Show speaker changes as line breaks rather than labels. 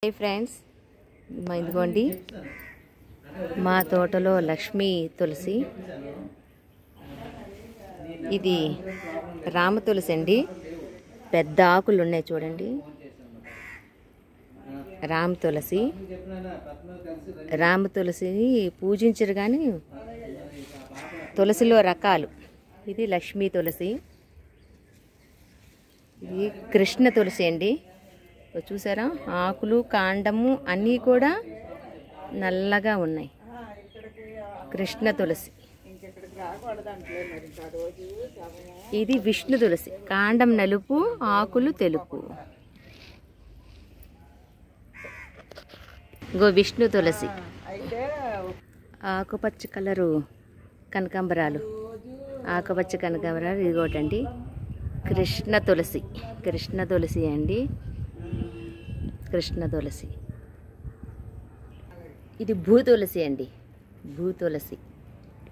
Hi friends, ఇదిగోండి మా తోటలో లక్ష్మీ తులసి. ఇది రామ తులసి అండి. పెద్ద ఆకులు ఉన్నాయి చూడండి. రామ తులసిని పూజించరు కానీ తులసిలో రకాలు. ఇది లక్ష్మీ తులసి, ఇది కృష్ణ తులసి అండి. చూసారా, ఆకులు కాండము అన్నీ కూడా నల్లగా ఉన్నాయి. కృష్ణ తులసి. ఇది విష్ణు తులసి, కాండం నలుపు, ఆకులు తెలుపు. గో విష్ణు తులసి, ఆకుపచ్చ కలరు కనకాంబరాలు, ఆకుపచ్చ కనకాంబరాలు. ఇదిగోటండి కృష్ణ తులసి అండి. కృష్ణ తులసి. ఇది భూతులసి అండి. భూతులసి.